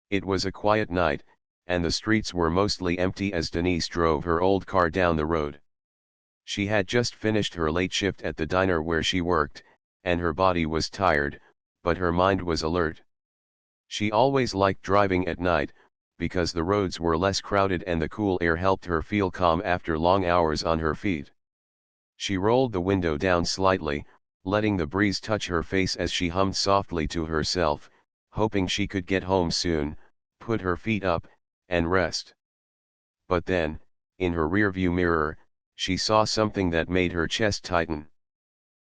It was a quiet night, and the streets were mostly empty as Denise drove her old car down the road. She had just finished her late shift at the diner where she worked, and her body was tired, but her mind was alert. She always liked driving at night, because the roads were less crowded and the cool air helped her feel calm after long hours on her feet. She rolled the window down slightly, letting the breeze touch her face as she hummed softly to herself, hoping she could get home soon, put her feet up, and rest. But then, in her rearview mirror, she saw something that made her chest tighten.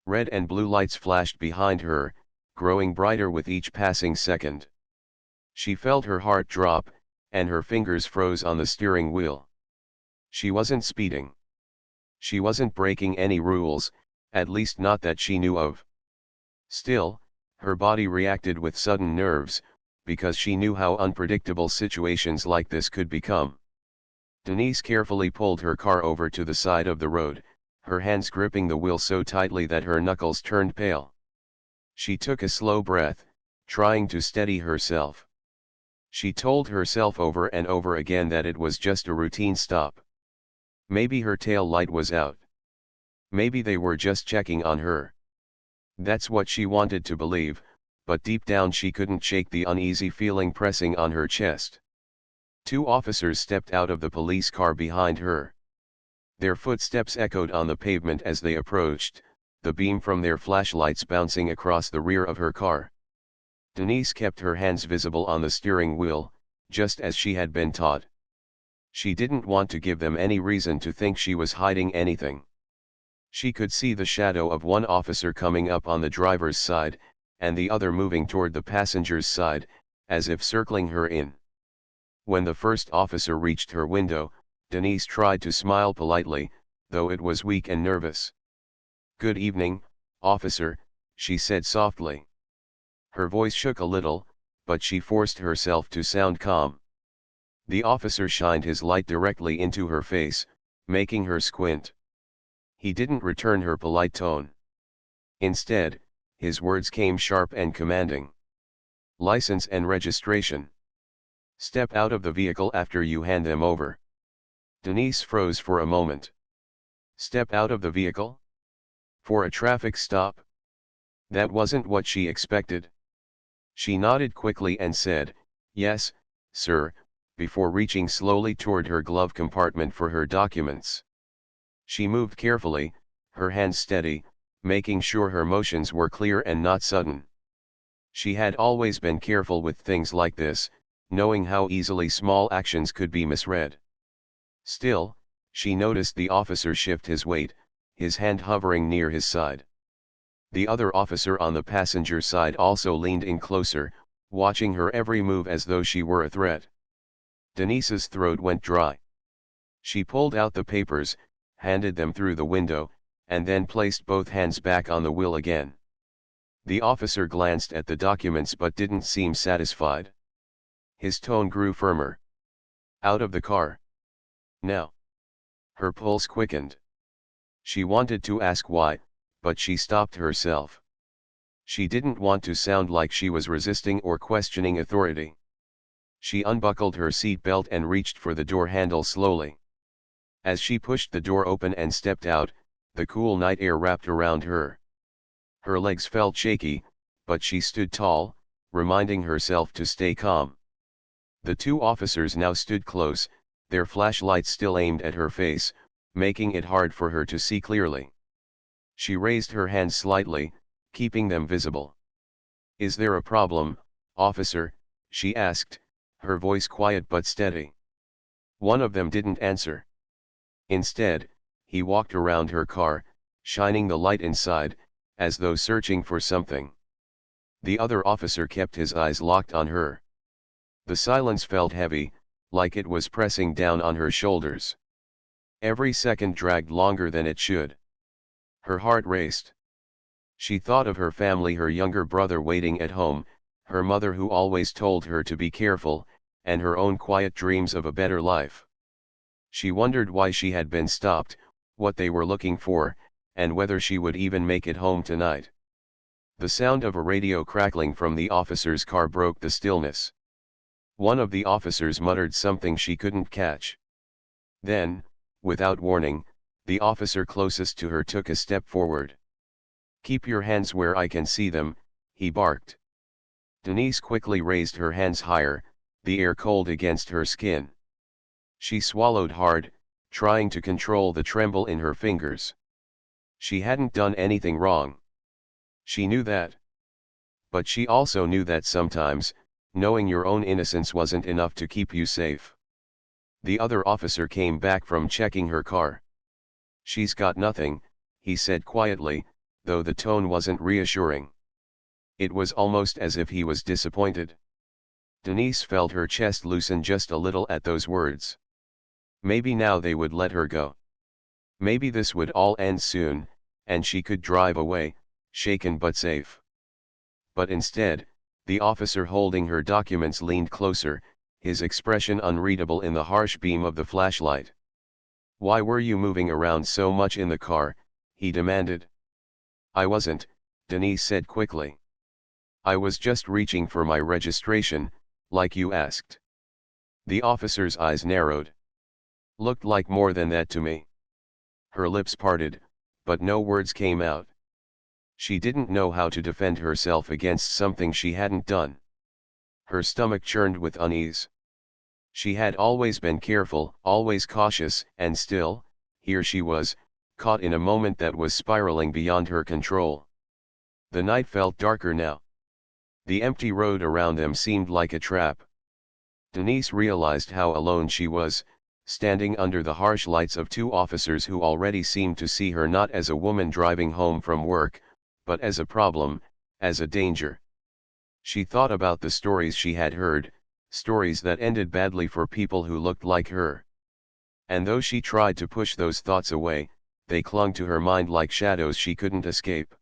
Red and blue lights flashed behind her, growing brighter with each passing second. She felt her heart drop, and her fingers froze on the steering wheel. She wasn't speeding. She wasn't breaking any rules, at least not that she knew of. Still, her body reacted with sudden nerves, because she knew how unpredictable situations like this could become. Denise carefully pulled her car over to the side of the road, her hands gripping the wheel so tightly that her knuckles turned pale. She took a slow breath, trying to steady herself. She told herself over and over again that it was just a routine stop. Maybe her tail light was out. Maybe they were just checking on her. That's what she wanted to believe, but deep down she couldn't shake the uneasy feeling pressing on her chest. Two officers stepped out of the police car behind her. Their footsteps echoed on the pavement as they approached, the beam from their flashlights bouncing across the rear of her car. Denise kept her hands visible on the steering wheel, just as she had been taught. She didn't want to give them any reason to think she was hiding anything. She could see the shadow of one officer coming up on the driver's side, and the other moving toward the passenger's side, as if circling her in. When the first officer reached her window, Denise tried to smile politely, though it was weak and nervous. "Good evening, officer," she said softly. Her voice shook a little, but she forced herself to sound calm. The officer shined his light directly into her face, making her squint. He didn't return her polite tone. Instead, his words came sharp and commanding. "License and registration. Step out of the vehicle after you hand them over." Denise froze for a moment. Step out of the vehicle? For a traffic stop? That wasn't what she expected. She nodded quickly and said, "Yes, sir," before reaching slowly toward her glove compartment for her documents. She moved carefully, her hands steady, making sure her motions were clear and not sudden. She had always been careful with things like this, knowing how easily small actions could be misread. Still, she noticed the officer shift his weight, his hand hovering near his side. The other officer on the passenger side also leaned in closer, watching her every move as though she were a threat. Denise's throat went dry. She pulled out the papers, handed them through the window, and then placed both hands back on the wheel again. The officer glanced at the documents but didn't seem satisfied. His tone grew firmer. "Out of the car. Now." Her pulse quickened. She wanted to ask why, but she stopped herself. She didn't want to sound like she was resisting or questioning authority. She unbuckled her seat belt and reached for the door handle slowly. As she pushed the door open and stepped out, the cool night air wrapped around her. Her legs felt shaky, but she stood tall, reminding herself to stay calm. The two officers now stood close, their flashlights still aimed at her face, making it hard for her to see clearly. She raised her hands slightly, keeping them visible. "Is there a problem, officer?" she asked, her voice quiet but steady. One of them didn't answer. Instead, he walked around her car, shining the light inside, as though searching for something. The other officer kept his eyes locked on her. The silence felt heavy, like it was pressing down on her shoulders. Every second dragged longer than it should. Her heart raced. She thought of her family, her younger brother waiting at home, her mother who always told her to be careful, and her own quiet dreams of a better life. She wondered why she had been stopped, what they were looking for, and whether she would even make it home tonight. The sound of a radio crackling from the officer's car broke the stillness. One of the officers muttered something she couldn't catch. Then, without warning, the officer closest to her took a step forward. "Keep your hands where I can see them," he barked. Denise quickly raised her hands higher, the air cold against her skin. She swallowed hard, trying to control the tremble in her fingers. She hadn't done anything wrong. She knew that. But she also knew that sometimes, knowing your own innocence wasn't enough to keep you safe. The other officer came back from checking her car. "She's got nothing," he said quietly, though the tone wasn't reassuring. It was almost as if he was disappointed. Denise felt her chest loosen just a little at those words. Maybe now they would let her go. Maybe this would all end soon, and she could drive away, shaken but safe. But instead, the officer holding her documents leaned closer, his expression unreadable in the harsh beam of the flashlight. "Why were you moving around so much in the car?" he demanded. "I wasn't," Denise said quickly. "I was just reaching for my registration, like you asked." The officer's eyes narrowed. "Looked like more than that to me." Her lips parted, but no words came out. She didn't know how to defend herself against something she hadn't done. Her stomach churned with unease. She had always been careful, always cautious, and still, here she was, caught in a moment that was spiraling beyond her control. The night felt darker now. The empty road around them seemed like a trap. Denise realized how alone she was, standing under the harsh lights of two officers who already seemed to see her not as a woman driving home from work, but as a problem, as a danger. She thought about the stories she had heard, stories that ended badly for people who looked like her. And though she tried to push those thoughts away, they clung to her mind like shadows she couldn't escape.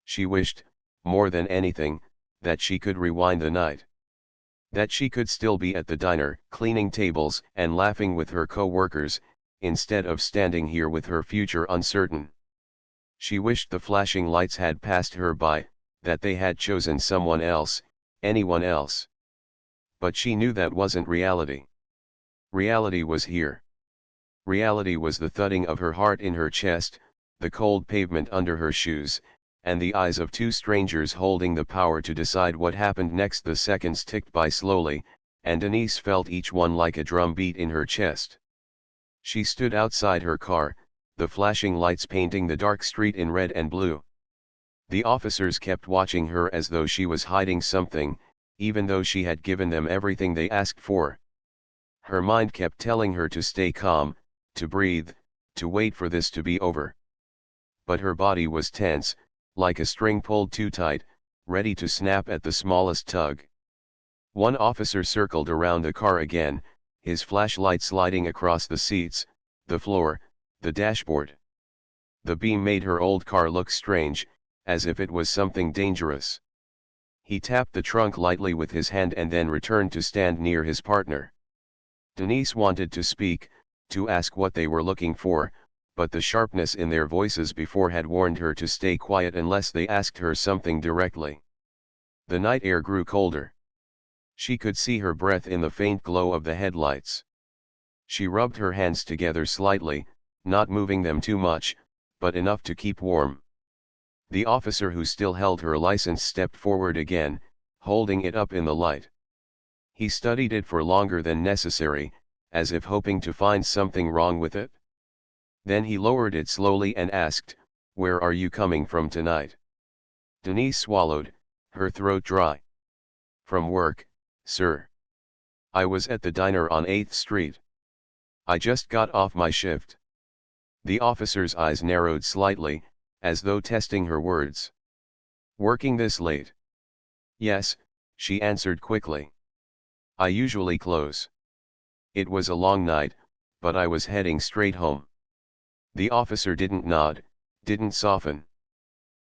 She wished, more than anything, that she could rewind the night. That she could still be at the diner, cleaning tables and laughing with her co-workers, instead of standing here with her future uncertain. She wished the flashing lights had passed her by, that they had chosen someone else, anyone else. But she knew that wasn't reality. Reality was here. Reality was the thudding of her heart in her chest, the cold pavement under her shoes, and the eyes of two strangers holding the power to decide what happened next. The seconds ticked by slowly, and Denise felt each one like a drum beat in her chest. She stood outside her car, the flashing lights painting the dark street in red and blue. The officers kept watching her as though she was hiding something, even though she had given them everything they asked for. Her mind kept telling her to stay calm, to breathe, to wait for this to be over. But her body was tense, like a string pulled too tight, ready to snap at the smallest tug. One officer circled around the car again, his flashlight sliding across the seats, the floor, the dashboard. The beam made her old car look strange, as if it was something dangerous. He tapped the trunk lightly with his hand and then returned to stand near his partner. Denise wanted to speak, to ask what they were looking for, but the sharpness in their voices before had warned her to stay quiet unless they asked her something directly. The night air grew colder. She could see her breath in the faint glow of the headlights. She rubbed her hands together slightly, not moving them too much, but enough to keep warm. The officer who still held her license stepped forward again, holding it up in the light. He studied it for longer than necessary, as if hoping to find something wrong with it. Then he lowered it slowly and asked, "Where are you coming from tonight?" Denise swallowed, her throat dry. "From work, sir. I was at the diner on 8th Street. I just got off my shift." The officer's eyes narrowed slightly, as though testing her words. "Working this late?" "Yes," she answered quickly. "I usually close." It was a long night, but I was heading straight home. The officer didn't nod, didn't soften.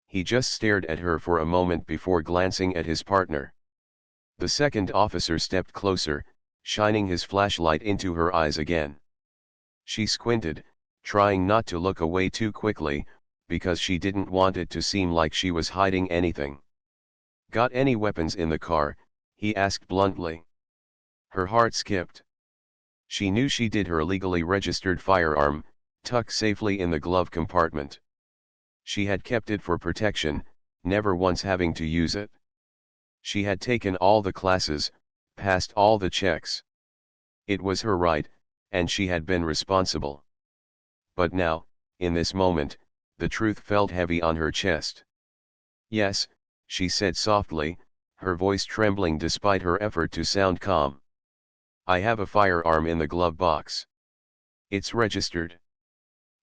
He just stared at her for a moment before glancing at his partner. The second officer stepped closer, shining his flashlight into her eyes again. She squinted, trying not to look away too quickly, because she didn't want it to seem like she was hiding anything. "Got any weapons in the car?" he asked bluntly. Her heart skipped. She knew she did her legally registered firearm, tucked safely in the glove compartment. She had kept it for protection, never once having to use it. She had taken all the classes, passed all the checks. It was her right, and she had been responsible. But now, in this moment, the truth felt heavy on her chest. "Yes," she said softly, her voice trembling despite her effort to sound calm. "I have a firearm in the glove box. It's registered.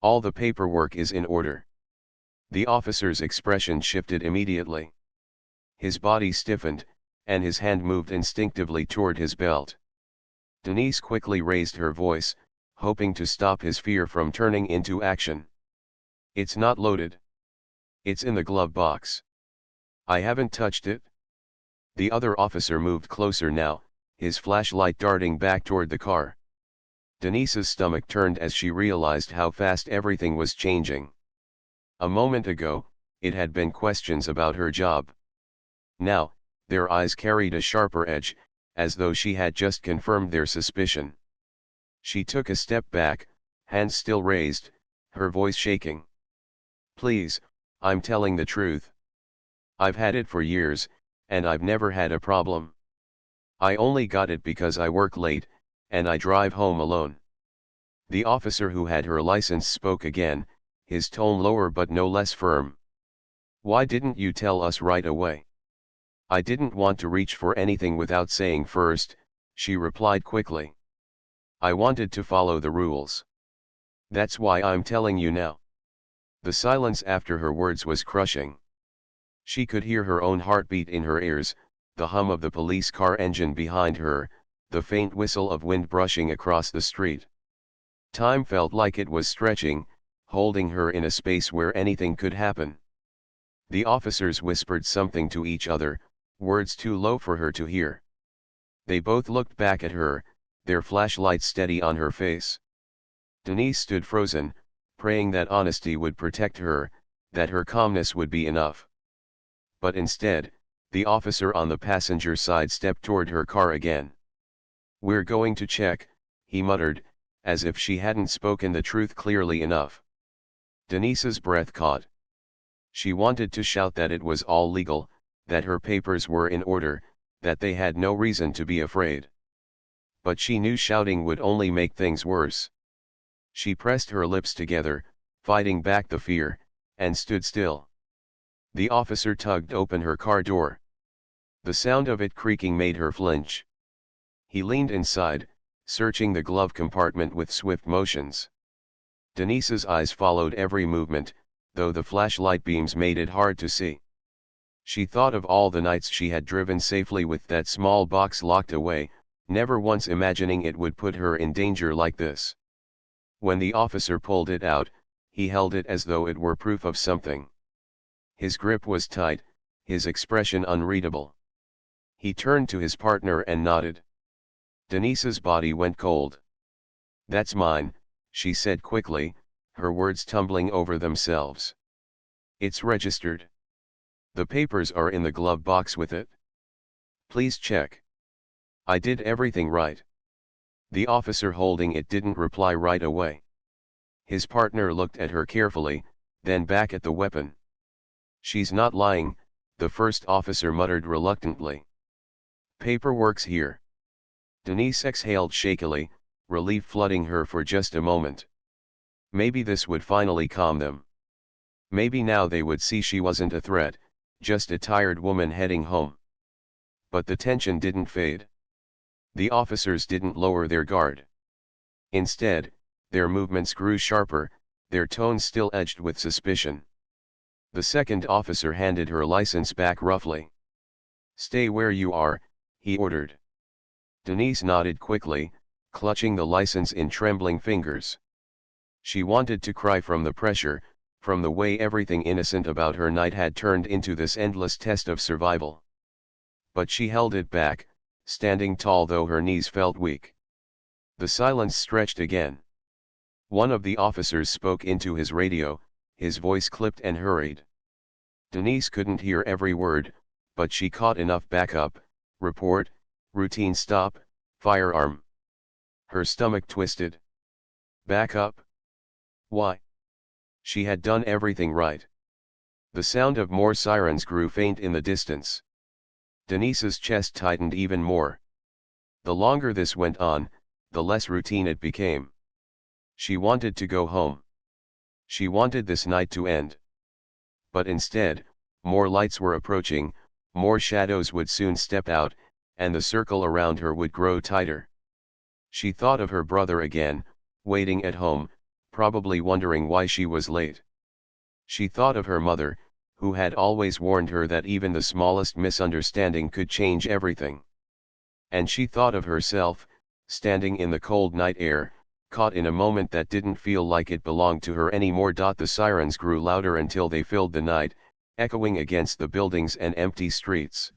All the paperwork is in order." The officer's expression shifted immediately. His body stiffened, and his hand moved instinctively toward his belt. Denise quickly raised her voice, hoping to stop his fear from turning into action. "It's not loaded. It's in the glove box. I haven't touched it." The other officer moved closer now, his flashlight darting back toward the car. Denise's stomach turned as she realized how fast everything was changing. A moment ago, it had been questions about her job. Now, their eyes carried a sharper edge, as though she had just confirmed their suspicion. She took a step back, hands still raised, her voice shaking. "Please, I'm telling the truth. I've had it for years, and I've never had a problem. I only got it because I work late, and I drive home alone." The officer who had her license spoke again, his tone lower but no less firm. "Why didn't you tell us right away?" "I didn't want to reach for anything without saying first," she replied quickly. "I wanted to follow the rules. That's why I'm telling you now." The silence after her words was crushing. She could hear her own heartbeat in her ears, the hum of the police car engine behind her, the faint whistle of wind brushing across the street. Time felt like it was stretching, holding her in a space where anything could happen. The officers whispered something to each other, words too low for her to hear. They both looked back at her, their flashlights steady on her face. Denise stood frozen, praying that honesty would protect her, that her calmness would be enough. But instead, the officer on the passenger side stepped toward her car again. "We're going to check," he muttered, as if she hadn't spoken the truth clearly enough. Denise's breath caught. She wanted to shout that it was all legal, that her papers were in order, that they had no reason to be afraid. But she knew shouting would only make things worse. She pressed her lips together, fighting back the fear, and stood still. The officer tugged open her car door. The sound of it creaking made her flinch. He leaned inside, searching the glove compartment with swift motions. Denise's eyes followed every movement, though the flashlight beams made it hard to see. She thought of all the nights she had driven safely with that small box locked away, never once imagining it would put her in danger like this. When the officer pulled it out, he held it as though it were proof of something. His grip was tight, his expression unreadable. He turned to his partner and nodded. Denise's body went cold. "That's mine," she said quickly, her words tumbling over themselves. "It's registered. The papers are in the glove box with it. Please check." "I did everything right." The officer holding it didn't reply right away. His partner looked at her carefully, then back at the weapon. "She's not lying," the first officer muttered reluctantly. "Paperwork's here." Denise exhaled shakily, relief flooding her for just a moment. Maybe this would finally calm them. Maybe now they would see she wasn't a threat, just a tired woman heading home. But the tension didn't fade. The officers didn't lower their guard. Instead, their movements grew sharper, their tones still edged with suspicion. The second officer handed her license back roughly. "Stay where you are," he ordered. Denise nodded quickly, clutching the license in trembling fingers. She wanted to cry from the pressure, from the way everything innocent about her night had turned into this endless test of survival. But she held it back, standing tall though her knees felt weak. The silence stretched again. One of the officers spoke into his radio, his voice clipped and hurried. Denise couldn't hear every word, but she caught enough backup: "Report, routine stop, Firearm. Her stomach twisted. Back up. Why? She had done everything right. The sound of more sirens grew faint in the distance. Denise's chest tightened even more. The longer this went on, the less routine it became. She wanted to go home. She wanted this night to end. But instead, more lights were approaching, more shadows would soon step out, and the circle around her would grow tighter. She thought of her brother again, waiting at home, probably wondering why she was late. She thought of her mother, who had always warned her that even the smallest misunderstanding could change everything. And she thought of herself, standing in the cold night air, caught in a moment that didn't feel like it belonged to her anymore. The sirens grew louder until they filled the night, echoing against the buildings and empty streets.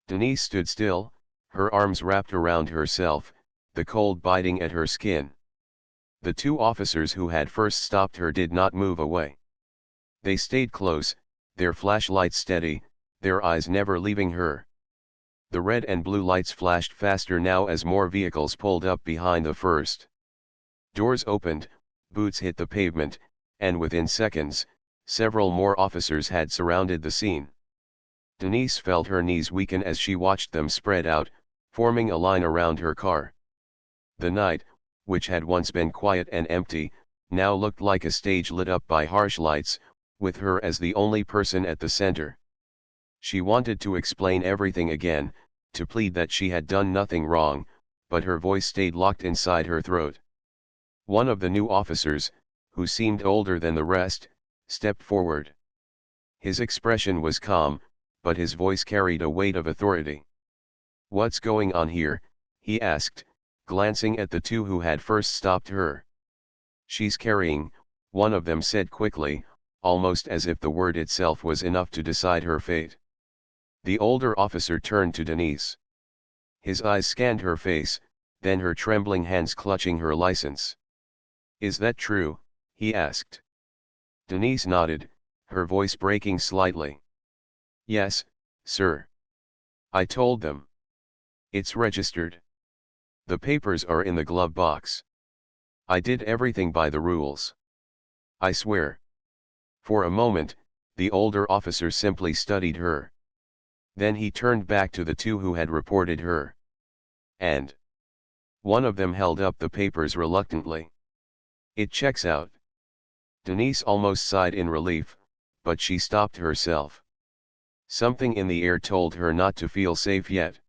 Denise stood still, her arms wrapped around herself, the cold biting at her skin. The two officers who had first stopped her did not move away. They stayed close, their flashlights steady, their eyes never leaving her. The red and blue lights flashed faster now as more vehicles pulled up behind the first. Doors opened, boots hit the pavement, and within seconds, several more officers had surrounded the scene. Denise felt her knees weaken as she watched them spread out, forming a line around her car. The night, which had once been quiet and empty, now looked like a stage lit up by harsh lights, with her as the only person at the center. She wanted to explain everything again, to plead that she had done nothing wrong, but her voice stayed locked inside her throat. One of the new officers, who seemed older than the rest, stepped forward. His expression was calm, but his voice carried a weight of authority. "What's going on here?" he asked, glancing at the two who had first stopped her. "She's carrying," one of them said quickly, almost as if the word itself was enough to decide her fate. The older officer turned to Denise. His eyes scanned her face, then her trembling hands clutching her license. "Is that true?" he asked. Denise nodded, her voice breaking slightly. "Yes, sir. I told them. It's registered. The papers are in the glove box. I did everything by the rules. I swear." For a moment, the older officer simply studied her. Then he turned back to the two who had reported her. "And?" One of them held up the papers reluctantly. "It checks out." Denise almost sighed in relief, but she stopped herself. Something in the air told her not to feel safe yet.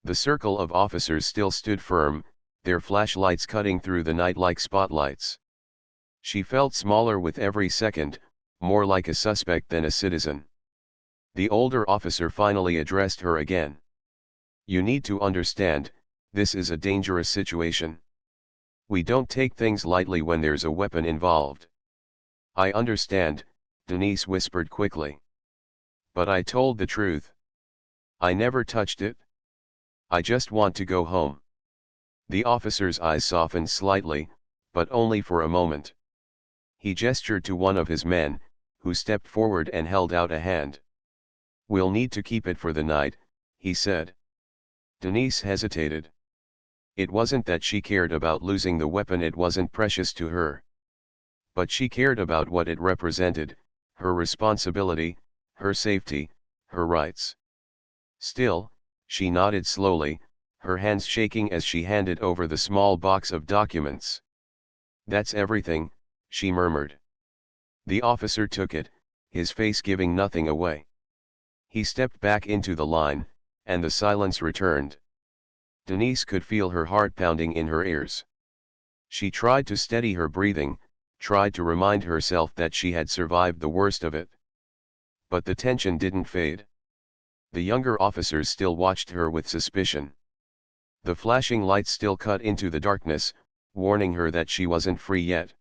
The circle of officers still stood firm, their flashlights cutting through the night like spotlights. She felt smaller with every second, more like a suspect than a citizen. The older officer finally addressed her again. "You need to understand, this is a dangerous situation. We don't take things lightly when there's a weapon involved." "I understand," Denise whispered quickly. "But I told the truth. I never touched it. I just want to go home." The officer's eyes softened slightly, but only for a moment. He gestured to one of his men, who stepped forward and held out a hand. "We'll need to keep it for the night," he said. Denise hesitated. It wasn't that she cared about losing the weapon, it wasn't precious to her. But she cared about what it represented, her responsibility, her safety, her rights. Still, she nodded slowly, her hands shaking as she handed over the small box of documents. "That's everything," she murmured. The officer took it, his face giving nothing away. He stepped back into the line, and the silence returned. Denise could feel her heart pounding in her ears. She tried to steady her breathing, tried to remind herself that she had survived the worst of it. But the tension didn't fade. The younger officers still watched her with suspicion. The flashing lights still cut into the darkness, warning her that she wasn't free yet.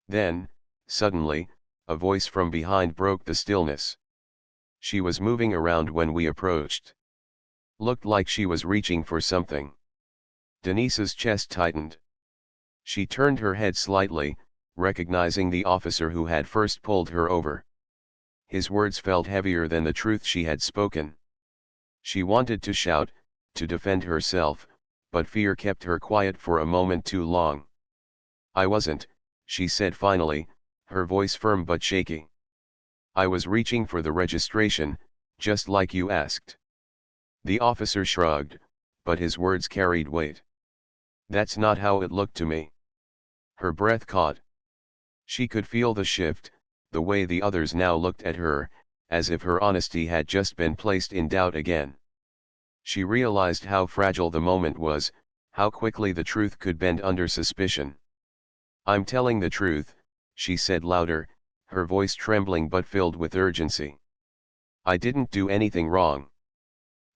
Then, suddenly, a voice from behind broke the stillness. "She was moving around when we approached. Looked like she was reaching for something." Denise's chest tightened. She turned her head slightly, recognizing the officer who had first pulled her over. His words felt heavier than the truth she had spoken. She wanted to shout, to defend herself, but fear kept her quiet for a moment too long. "I wasn't," she said finally, her voice firm but shaky. "I was reaching for the registration, just like you asked." The officer shrugged, but his words carried weight. "That's not how it looked to me." Her breath caught. She could feel the shift, the way the others now looked at her, as if her honesty had just been placed in doubt again. She realized how fragile the moment was, how quickly the truth could bend under suspicion. "I'm telling the truth," she said louder, her voice trembling but filled with urgency. "I didn't do anything wrong."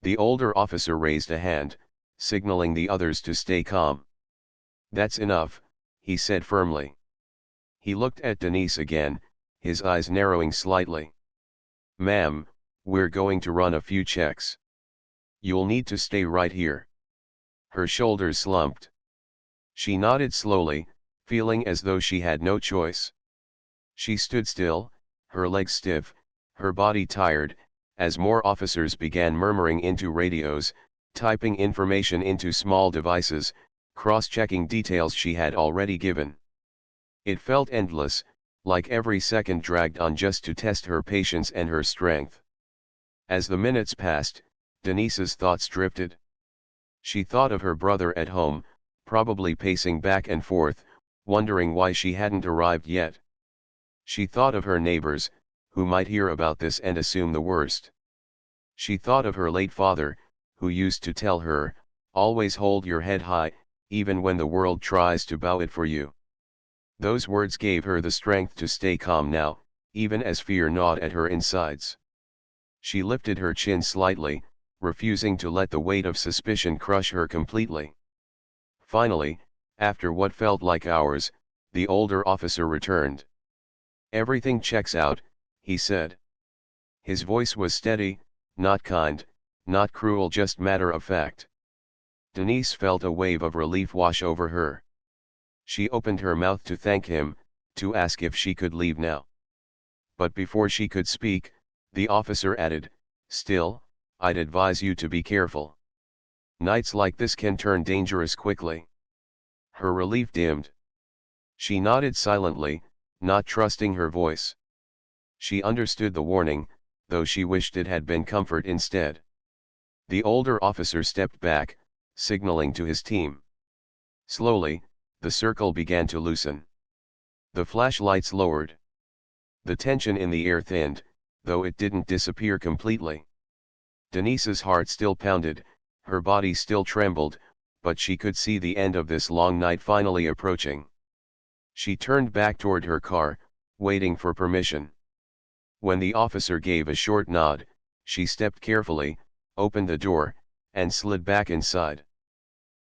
The older officer raised a hand, signaling the others to stay calm. "That's enough," he said firmly. He looked at Denise again, his eyes narrowing slightly. "Ma'am, we're going to run a few checks. You'll need to stay right here." Her shoulders slumped. She nodded slowly, feeling as though she had no choice. She stood still, her legs stiff, her body tired, as more officers began murmuring into radios, typing information into small devices, cross-checking details she had already given. It felt endless, like every second dragged on just to test her patience and her strength. As the minutes passed, Denise's thoughts drifted. She thought of her brother at home, probably pacing back and forth, wondering why she hadn't arrived yet. She thought of her neighbors, who might hear about this and assume the worst. She thought of her late father, who used to tell her, "Always hold your head high, even when the world tries to bow it for you." Those words gave her the strength to stay calm now, even as fear gnawed at her insides. She lifted her chin slightly, refusing to let the weight of suspicion crush her completely. Finally, after what felt like hours, the older officer returned. "Everything checks out," he said. His voice was steady, not kind, not cruel, just matter of fact. Denise felt a wave of relief wash over her. She opened her mouth to thank him, to ask if she could leave now. But before she could speak, the officer added, "Still, I'd advise you to be careful. Nights like this can turn dangerous quickly." Her relief dimmed. She nodded silently, not trusting her voice. She understood the warning, though she wished it had been comfort instead. The older officer stepped back, signaling to his team. Slowly, the circle began to loosen. The flashlights lowered. The tension in the air thinned, though it didn't disappear completely. Denise's heart still pounded, her body still trembled, but she could see the end of this long night finally approaching. She turned back toward her car, waiting for permission. When the officer gave a short nod, she stepped carefully, opened the door, and slid back inside.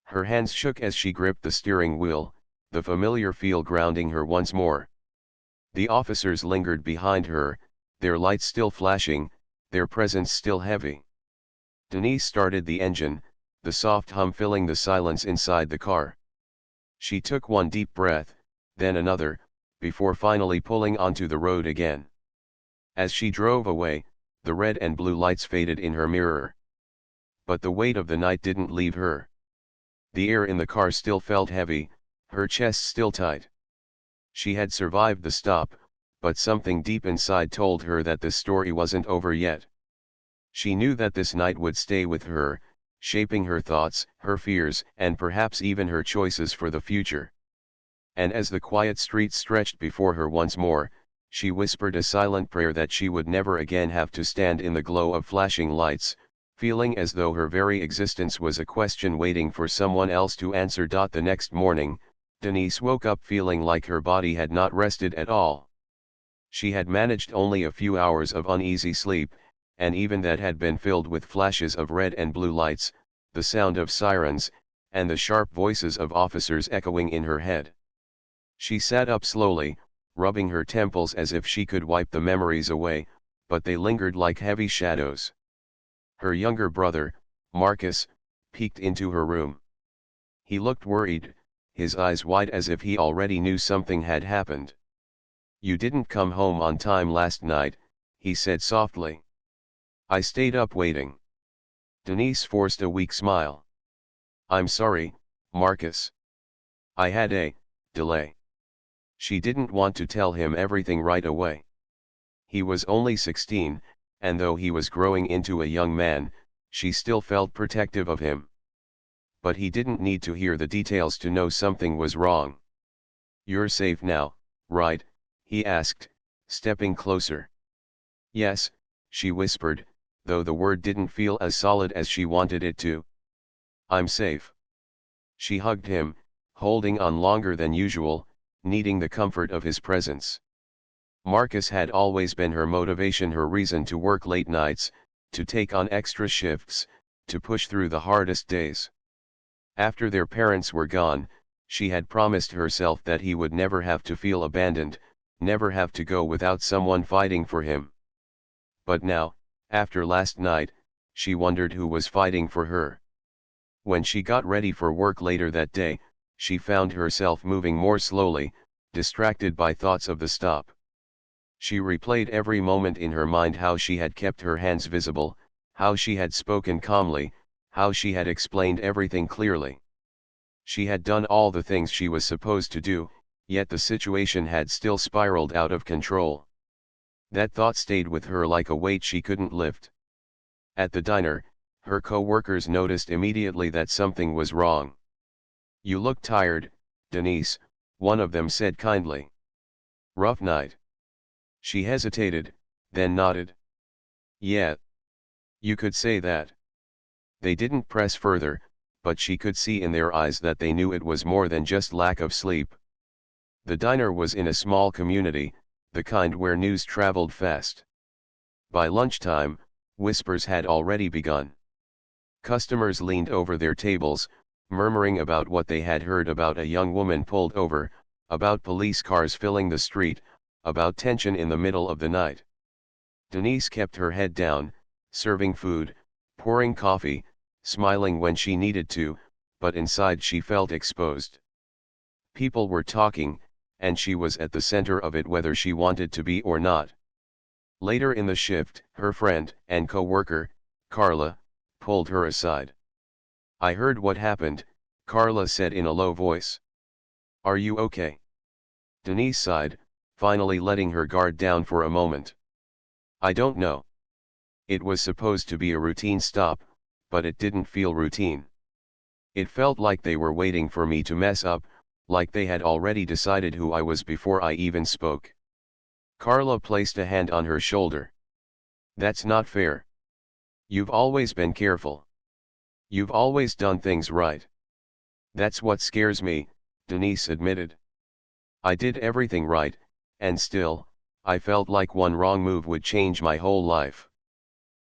Her hands shook as she gripped the steering wheel, the familiar feel grounding her once more. The officers lingered behind her, their lights still flashing, their presence still heavy. Denise started the engine, the soft hum filling the silence inside the car. She took one deep breath, then another, before finally pulling onto the road again. As she drove away, the red and blue lights faded in her mirror. But the weight of the night didn't leave her. The air in the car still felt heavy, her chest still tight. She had survived the stop, but something deep inside told her that the story wasn't over yet. She knew that this night would stay with her, shaping her thoughts, her fears, and perhaps even her choices for the future. And as the quiet streets stretched before her once more, she whispered a silent prayer that she would never again have to stand in the glow of flashing lights, feeling as though her very existence was a question waiting for someone else to answer. The next morning, Denise woke up feeling like her body had not rested at all. She had managed only a few hours of uneasy sleep, and even that had been filled with flashes of red and blue lights, the sound of sirens, and the sharp voices of officers echoing in her head. She sat up slowly, rubbing her temples as if she could wipe the memories away, but they lingered like heavy shadows. Her younger brother, Marcus, peeked into her room. He looked worried, his eyes wide as if he already knew something had happened. "You didn't come home on time last night," he said softly. "I stayed up waiting." Denise forced a weak smile. I'm sorry, Marcus. I had a delay. She didn't want to tell him everything right away. He was only 16, and though he was growing into a young man, she still felt protective of him. But he didn't need to hear the details to know something was wrong. "You're safe now, right?" he asked, stepping closer. "Yes," she whispered, though the word didn't feel as solid as she wanted it to. "I'm safe." She hugged him, holding on longer than usual, needing the comfort of his presence. Marcus had always been her motivation, her reason to work late nights, to take on extra shifts, to push through the hardest days. After their parents were gone, she had promised herself that he would never have to feel abandoned, never have to go without someone fighting for him. But now, after last night, she wondered who was fighting for her. When she got ready for work later that day, she found herself moving more slowly, distracted by thoughts of the stop. She replayed every moment in her mind: how she had kept her hands visible, how she had spoken calmly, how she had explained everything clearly. She had done all the things she was supposed to do, yet the situation had still spiraled out of control. That thought stayed with her like a weight she couldn't lift. At the diner, her co-workers noticed immediately that something was wrong. "You look tired, Denise," one of them said kindly. "Rough night?" She hesitated, then nodded. "Yeah. You could say that." They didn't press further, but she could see in their eyes that they knew it was more than just lack of sleep. The diner was in a small community, the kind where news traveled fast. By lunchtime, whispers had already begun. Customers leaned over their tables, murmuring about what they had heard about a young woman pulled over, about police cars filling the street, about tension in the middle of the night. Denise kept her head down, serving food, pouring coffee, smiling when she needed to, but inside she felt exposed. People were talking, and she was at the center of it whether she wanted to be or not. Later in the shift, her friend and co-worker, Carla, pulled her aside. "I heard what happened," Carla said in a low voice. "Are you okay?" Denise sighed, finally letting her guard down for a moment. "I don't know. It was supposed to be a routine stop, but it didn't feel routine. It felt like they were waiting for me to mess up, like they had already decided who I was before I even spoke." Carla placed a hand on her shoulder. "That's not fair. You've always been careful. You've always done things right." "That's what scares me," Denise admitted. "I did everything right, and still, I felt like one wrong move would change my whole life."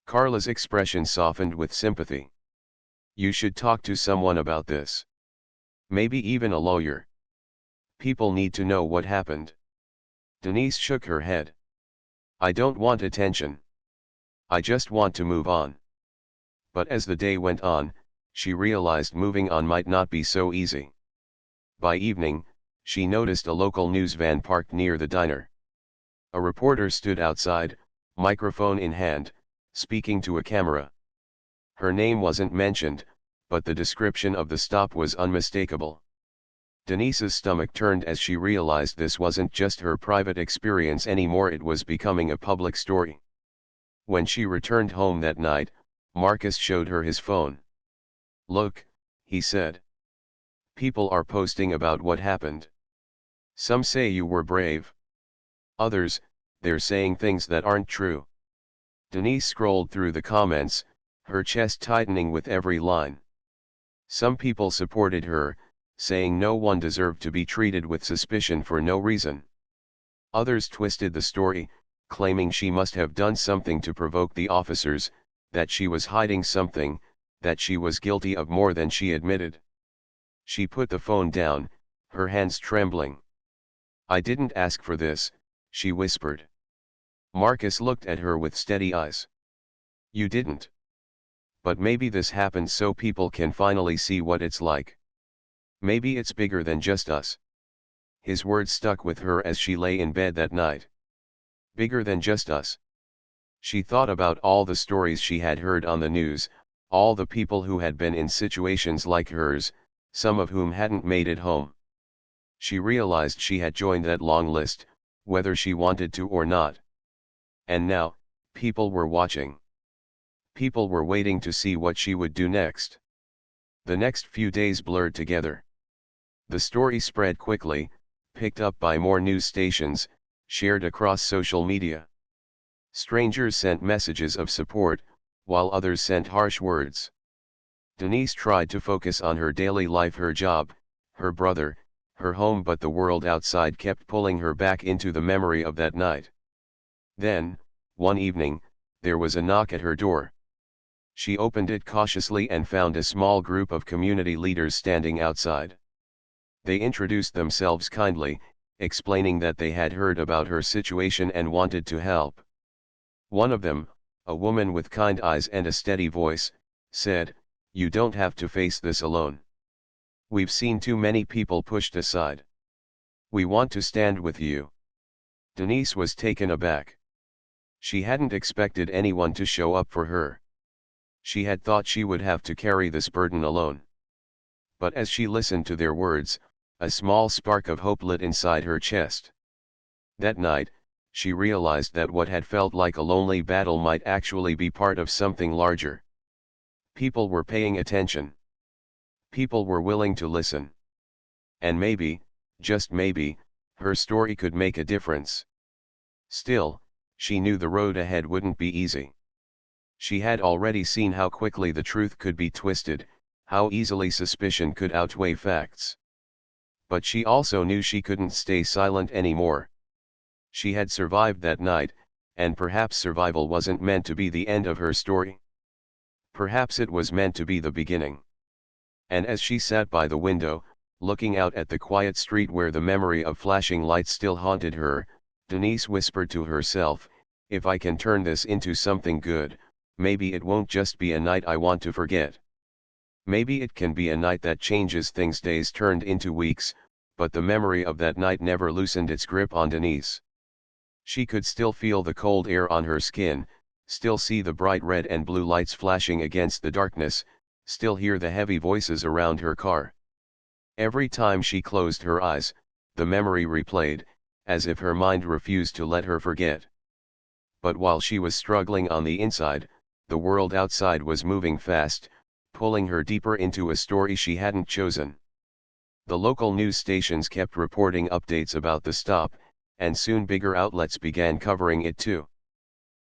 Carla's expression softened with sympathy. "You should talk to someone about this. Maybe even a lawyer. People need to know what happened." Denise shook her head. "I don't want attention. I just want to move on." But as the day went on, she realized moving on might not be so easy. By evening, she noticed a local news van parked near the diner. A reporter stood outside, microphone in hand, speaking to a camera. Her name wasn't mentioned, but the description of the stop was unmistakable. Denise's stomach turned as she realized this wasn't just her private experience anymore, it was becoming a public story. When she returned home that night, Marcus showed her his phone. "Look," he said. "People are posting about what happened. Some say you were brave. Others, they're saying things that aren't true." Denise scrolled through the comments, her chest tightening with every line. Some people supported her, saying no one deserved to be treated with suspicion for no reason. Others twisted the story, claiming she must have done something to provoke the officers, that she was hiding something, that she was guilty of more than she admitted. She put the phone down, her hands trembling. "I didn't ask for this," she whispered. Marcus looked at her with steady eyes. "You didn't. But maybe this happened so people can finally see what it's like. Maybe it's bigger than just us." His words stuck with her as she lay in bed that night. Bigger than just us. She thought about all the stories she had heard on the news, all the people who had been in situations like hers, some of whom hadn't made it home. She realized she had joined that long list, whether she wanted to or not. And now, people were watching. People were waiting to see what she would do next. The next few days blurred together. The story spread quickly, picked up by more news stations, shared across social media. Strangers sent messages of support, while others sent harsh words. Denise tried to focus on her daily life, her job, her brother, her home, but the world outside kept pulling her back into the memory of that night. Then, one evening, there was a knock at her door. She opened it cautiously and found a small group of community leaders standing outside. They introduced themselves kindly, explaining that they had heard about her situation and wanted to help. One of them, a woman with kind eyes and a steady voice, said, "You don't have to face this alone. We've seen too many people pushed aside. We want to stand with you." Denise was taken aback. She hadn't expected anyone to show up for her. She had thought she would have to carry this burden alone. But as she listened to their words, a small spark of hope lit inside her chest. That night, she realized that what had felt like a lonely battle might actually be part of something larger. People were paying attention. People were willing to listen. And maybe, just maybe, her story could make a difference. Still, she knew the road ahead wouldn't be easy. She had already seen how quickly the truth could be twisted, how easily suspicion could outweigh facts. But she also knew she couldn't stay silent anymore. She had survived that night, and perhaps survival wasn't meant to be the end of her story. Perhaps it was meant to be the beginning. And as she sat by the window, looking out at the quiet street where the memory of flashing lights still haunted her, Denise whispered to herself, "If I can turn this into something good, maybe it won't just be a night I want to forget. Maybe it can be a night that changes things." Days turned into weeks, but the memory of that night never loosened its grip on Denise. She could still feel the cold air on her skin, still see the bright red and blue lights flashing against the darkness, still hear the heavy voices around her car. Every time she closed her eyes, the memory replayed, as if her mind refused to let her forget. But while she was struggling on the inside, the world outside was moving fast, pulling her deeper into a story she hadn't chosen. The local news stations kept reporting updates about the stop, and soon bigger outlets began covering it too.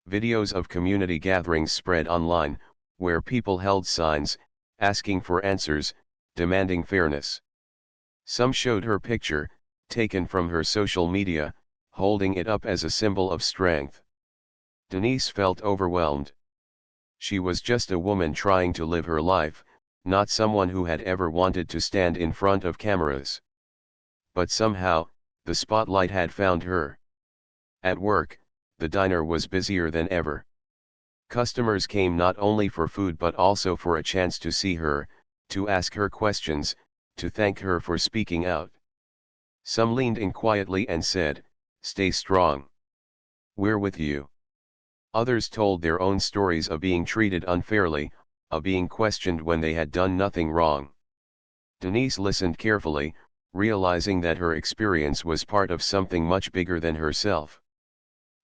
Videos of community gatherings spread online, where people held signs, asking for answers, demanding fairness. Some showed her picture, taken from her social media, holding it up as a symbol of strength. Denise felt overwhelmed. She was just a woman trying to live her life, not someone who had ever wanted to stand in front of cameras. But somehow, the spotlight had found her. At work, the diner was busier than ever. Customers came not only for food but also for a chance to see her, to ask her questions, to thank her for speaking out. Some leaned in quietly and said, "Stay strong. We're with you." Others told their own stories of being treated unfairly, of being questioned when they had done nothing wrong. Denise listened carefully, realizing that her experience was part of something much bigger than herself.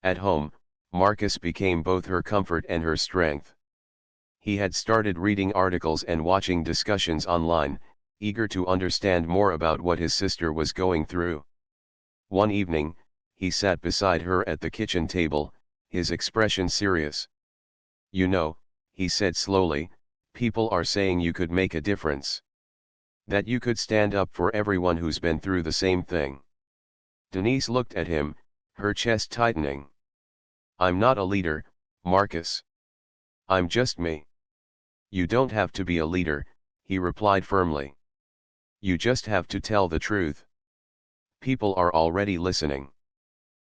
At home, Marcus became both her comfort and her strength. He had started reading articles and watching discussions online, eager to understand more about what his sister was going through. One evening, he sat beside her at the kitchen table, his expression serious. "You know," he said slowly, "people are saying you could make a difference. That you could stand up for everyone who's been through the same thing." Denise looked at him, her chest tightening. "I'm not a leader, Marcus. I'm just me." "You don't have to be a leader," he replied firmly. "You just have to tell the truth. People are already listening."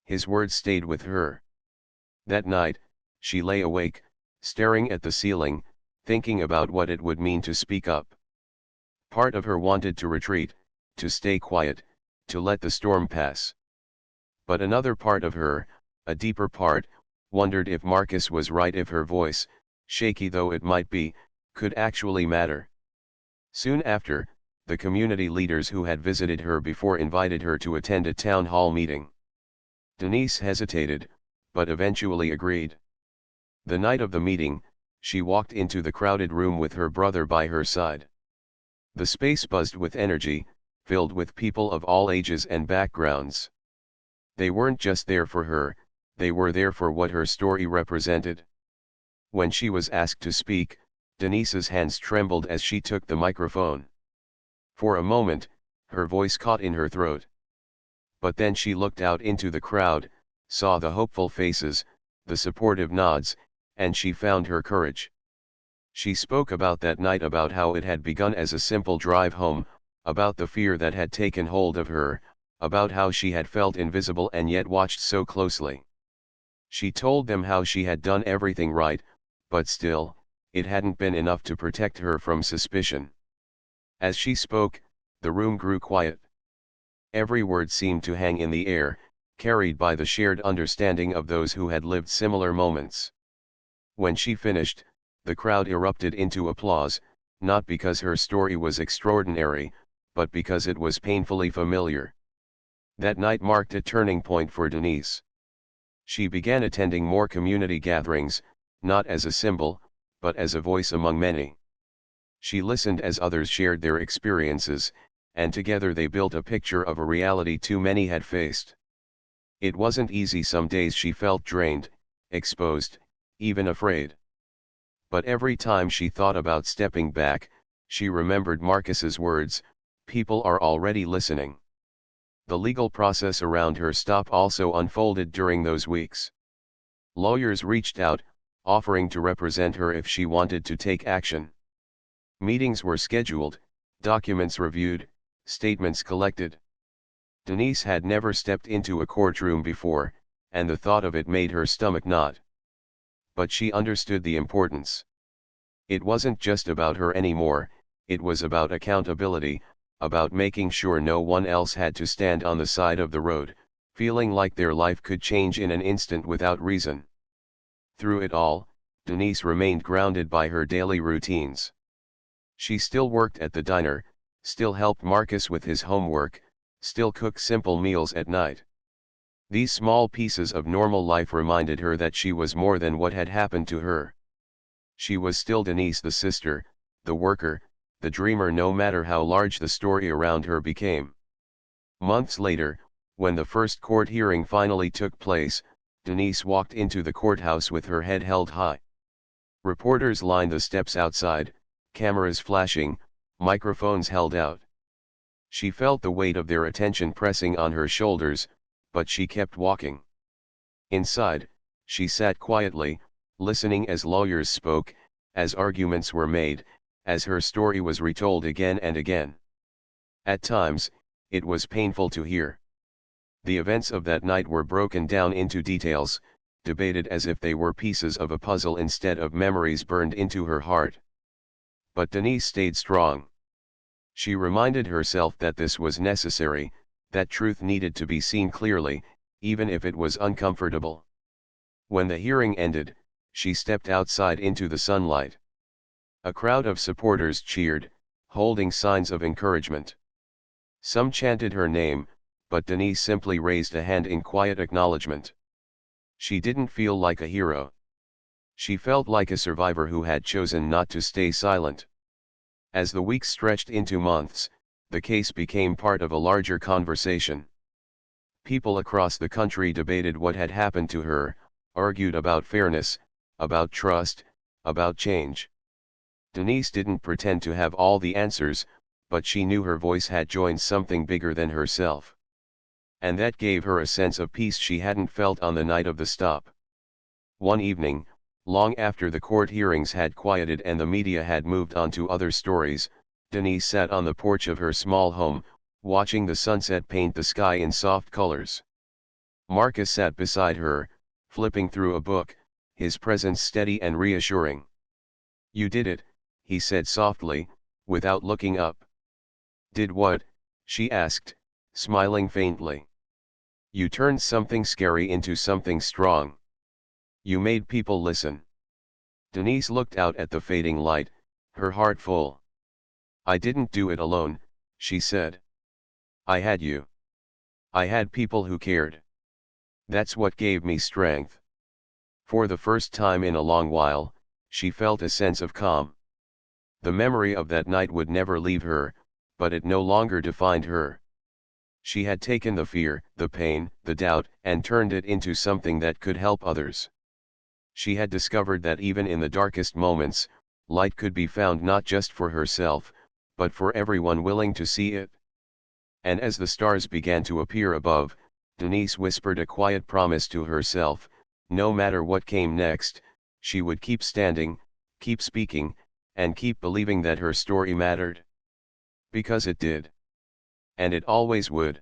His words stayed with her. That night, she lay awake, staring at the ceiling, thinking about what it would mean to speak up. Part of her wanted to retreat, to stay quiet, to let the storm pass. But another part of her, a deeper part, wondered if Marcus was right, if her voice, shaky though it might be, could actually matter. Soon after, the community leaders who had visited her before invited her to attend a town hall meeting. Denise hesitated, but eventually agreed. The night of the meeting, she walked into the crowded room with her brother by her side. The space buzzed with energy, filled with people of all ages and backgrounds. They weren't just there for her, they were there for what her story represented. When she was asked to speak, Denise's hands trembled as she took the microphone. For a moment, her voice caught in her throat. But then she looked out into the crowd, saw the hopeful faces, the supportive nods, and she found her courage. She spoke about that night, about how it had begun as a simple drive home, about the fear that had taken hold of her, about how she had felt invisible and yet watched so closely. She told them how she had done everything right, but still, it hadn't been enough to protect her from suspicion. As she spoke, the room grew quiet. Every word seemed to hang in the air, carried by the shared understanding of those who had lived similar moments. When she finished, the crowd erupted into applause, not because her story was extraordinary, but because it was painfully familiar. That night marked a turning point for Denise. She began attending more community gatherings, not as a symbol, but as a voice among many. She listened as others shared their experiences, and together they built a picture of a reality too many had faced. It wasn't easy. Some days she felt drained, exposed, even afraid. But every time she thought about stepping back, she remembered Marcus's words, "People are already listening." The legal process around her stop also unfolded during those weeks. Lawyers reached out, offering to represent her if she wanted to take action. Meetings were scheduled, documents reviewed, statements collected. Denise had never stepped into a courtroom before, and the thought of it made her stomach knot. But she understood the importance. It wasn't just about her anymore, it was about accountability, about making sure no one else had to stand on the side of the road, feeling like their life could change in an instant without reason. Through it all, Denise remained grounded by her daily routines. She still worked at the diner, still helped Marcus with his homework, still cooked simple meals at night. These small pieces of normal life reminded her that she was more than what had happened to her. She was still Denise, the sister, the worker, the dreamer, no matter how large the story around her became. Months later, when the first court hearing finally took place, Denise walked into the courthouse with her head held high. Reporters lined the steps outside, cameras flashing, microphones held out. She felt the weight of their attention pressing on her shoulders, but she kept walking. Inside, she sat quietly, listening as lawyers spoke, as arguments were made, as her story was retold again and again. At times, it was painful to hear. The events of that night were broken down into details, debated as if they were pieces of a puzzle instead of memories burned into her heart. But Denise stayed strong. She reminded herself that this was necessary, that truth needed to be seen clearly, even if it was uncomfortable. When the hearing ended, she stepped outside into the sunlight. A crowd of supporters cheered, holding signs of encouragement. Some chanted her name, but Denise simply raised a hand in quiet acknowledgement. She didn't feel like a hero. She felt like a survivor who had chosen not to stay silent. As the weeks stretched into months, the case became part of a larger conversation. People across the country debated what had happened to her, argued about fairness, about trust, about change. Denise didn't pretend to have all the answers, but she knew her voice had joined something bigger than herself. And that gave her a sense of peace she hadn't felt on the night of the stop. One evening, long after the court hearings had quieted and the media had moved on to other stories, Denise sat on the porch of her small home, watching the sunset paint the sky in soft colors. Marcus sat beside her, flipping through a book, his presence steady and reassuring. "You did it," he said softly, without looking up. "Did what?" she asked, smiling faintly. "You turned something scary into something strong. You made people listen." Denise looked out at the fading light, her heart full. "I didn't do it alone," she said. "I had you. I had people who cared. That's what gave me strength." For the first time in a long while, she felt a sense of calm. The memory of that night would never leave her, but it no longer defined her. She had taken the fear, the pain, the doubt, and turned it into something that could help others. She had discovered that even in the darkest moments, light could be found not just for herself, but for everyone willing to see it. And as the stars began to appear above, Denise whispered a quiet promise to herself: no matter what came next, she would keep standing, keep speaking, and keep believing that her story mattered. Because it did. And it always would.